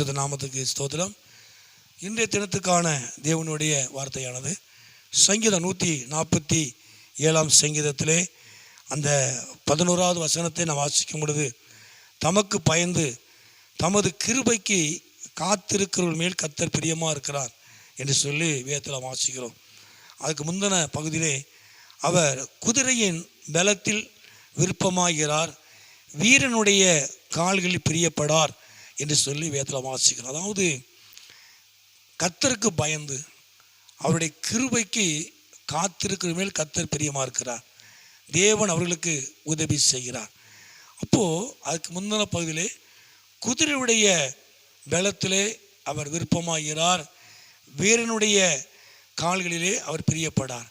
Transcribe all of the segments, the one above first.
பரிசுத்த நாமத்துக்கு ஸ்தோத்திரம். இன்றைய தினத்துக்கான தேவனுடைய வார்த்தையானது சங்கீதம் 147 சங்கீதத்திலே அந்த 11வது வசனத்தை நான் வாசிக்கும் பொழுது, தமக்கு பயந்து தமது கிருபைக்கு காத்திருக்கிறவர்கள் மேல் கர்த்தர் பிரியமாக இருக்கிறார் என்று சொல்லி வேதத்தில் வாசிக்கிறோம். அதுக்கு முந்தின பகுதியிலே அவர் குதிரையின் பலத்தில் விருப்பமாகிறார், வீரனுடைய கால்களில் பிரியப்படார் என்று சொல்லி வேதத்தில் வாசிக்கிறோம். அதாவது கர்த்தருக்கு பயந்து அவருடைய கிருபைக்கு காத்திருக்கிற மேல் கர்த்தர் பிரியமாக இருக்கிறார். தேவன் அவர்களுக்கு உதவி செய்கிறார். அப்போது அதுக்கு முந்தின பகுதியிலே குதிரையுடைய பலத்திலே அவர் விருப்பமாகிறார், வீரனுடைய கால்களிலே அவர் பிரியப்படார்.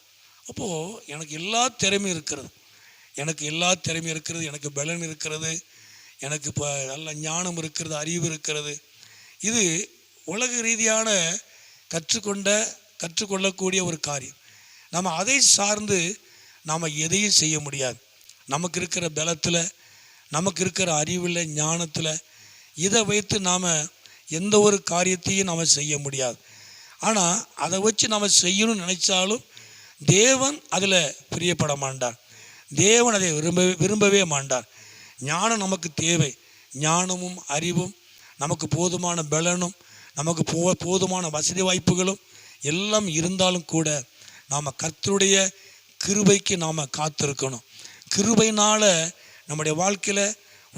அப்போது எனக்கு எல்லா திறமையும் இருக்கிறது, எனக்கு பலன் இருக்கிறது, எனக்கு இப்போ நல்ல ஞானம் இருக்கிறது, அறிவு இருக்கிறது. இது உலக ரீதியான கற்றுக்கொள்ளக்கூடிய ஒரு காரியம். நம்ம அதை சார்ந்து நாம் எதையும் செய்ய முடியாது. நமக்கு இருக்கிற பலத்தில், நமக்கு இருக்கிற அறிவில், ஞானத்தில் இதை வைத்து நாம் எந்த ஒரு காரியத்தையும் நாம் செய்ய முடியாது. ஆனால் அதை வச்சு நாம் செய்யணும்னு நினைச்சாலும் தேவன் அதில் பிரியப்பட மாட்டார், தேவன் அதை விரும்பவே மாட்டார். ஞானம் நமக்கு தேவை, ஞானமும் அறிவும் நமக்கு போதுமான பலனும் நமக்கு போதுமான வசதி வாய்ப்புகளும் எல்லாம் இருந்தாலும் கூட நாம் கர்த்தருடைய கிருபைக்கு நாம் காத்திருக்கணும். கிருபையினால் நம்முடைய வாழ்க்கையில்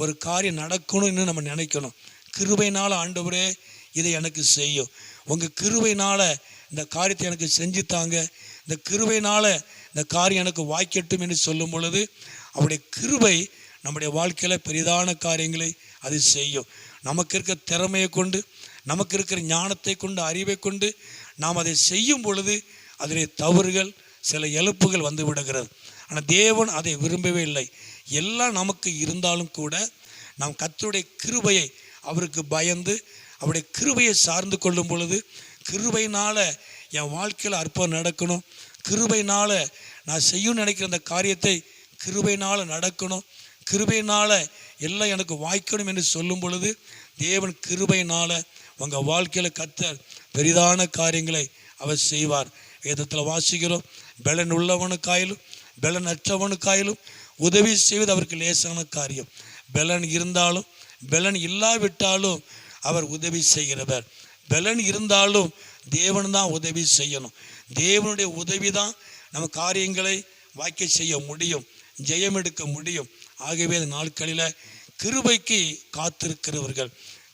ஒரு காரியம் நடக்கணும்னு நம்ம நினைக்கணும். கிருபையினால் ஆண்டவரே இதை எனக்கு செய்யும், உங்கள் கிருபையினால் இந்த காரியத்தை எனக்கு செஞ்சுத்தாங்க, இந்த கிருபையினால் இந்த காரியம் எனக்கு வாய்க்கட்டும் என்று சொல்லும் பொழுது அவருடைய கிருபை நம்முடைய வாழ்க்கையில் பெரிதான காரியங்களை அது செய்யும். நமக்கு இருக்கிற திறமையை கொண்டு, நமக்கு இருக்கிற ஞானத்தை கொண்டு, அறிவை கொண்டு நாம் அதை செய்யும் பொழுது அதிலே தவறுகள், சில இழப்புகள் வந்து விடுகிறது. ஆனால் தேவன் அதை விரும்பவே இல்லை. எல்லாம் நமக்கு இருந்தாலும் கூட நாம் கர்த்தருடைய கிருபையை, அவருக்கு பயந்து அவருடைய கிருபையை சார்ந்து கொள்ளும் பொழுது, கிருபையினால் என் வாழ்க்கையில் அற்புதம் நடக்கணும், கிருபையினால் நான் செய்யணும்னு நினைக்கிற அந்த காரியத்தை கிருபையினால் நடக்கணும், கிருபையினால் எல்லாம் எனக்கு வாய்க்கணும் என்று சொல்லும் பொழுது தேவன் கிருபையினால் உங்கள் வாழ்க்கையில் கர்த்தர் பெரிதான காரியங்களை அவர் செய்வார். வேதத்தில் வாசிக்கிறோம், பலன் உள்ளவனுக்காயிலும் பலன் அற்றவனுக்காயிலும் உதவி செய்வது அவருக்கு லேசான காரியம். பலன் இருந்தாலும் பலன் இல்லாவிட்டாலும் அவர் உதவி செய்கிறவர். பலன் இருந்தாலும் தேவன் தான் உதவி செய்யணும். தேவனுடைய உதவி தான் நம்ம காரியங்களை வாய்க்க செய்ய முடியும், ஜெயம் எடுக்க முடியும். ஆகவே அந்த நாட்களில் கிருபைக்கு காத்திருக்கிறவர்கள்,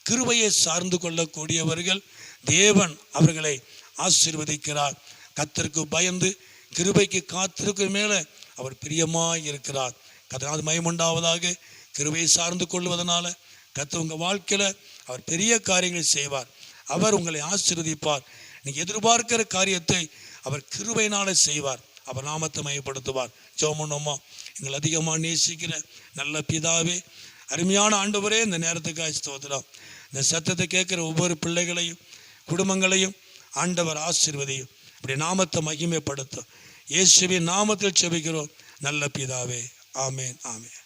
கிருபையை சார்ந்து கொள்ளக்கூடியவர்கள், தேவன் அவர்களை ஆசீர்வதிக்கிறார். கர்த்தருக்கு பயந்து கிருபைக்கு காத்திருக்கிற மேலே அவர் பிரியமாக இருக்கிறார். கர்த்தர் மகிமையுண்டாவதாக. கிருபையை சார்ந்து கொள்வதனால கர்த்தர் உங்கள் வாழ்க்கையில் அவர் பெரிய காரியங்களை செய்வார். அவர் உங்களை ஆசீர்வதிப்பார். நீங்கள் எதிர்பார்க்கிற காரியத்தை அவர் கிருபையினால செய்வார். அவர் நாமத்தை மகிமைப்படுத்துவார். ஜெபம். எங்களை அதிகமாக நேசிக்கிற நல்ல பிதாவே, அருமையான ஆண்டவரே, இந்த நேரத்துக்காக ஸ்தோத்திரம். இந்த சத்தத்தை கேட்குற ஒவ்வொரு பிள்ளைகளையும் குடும்பங்களையும் ஆண்டவர் ஆசீர்வதியும். இப்படி நாமத்தை மகிமைப்படுத்தும். இயேசுவின் நாமத்தில் ஜெபிக்கிறோம் நல்ல பிதாவே. ஆமேன், ஆமேன்.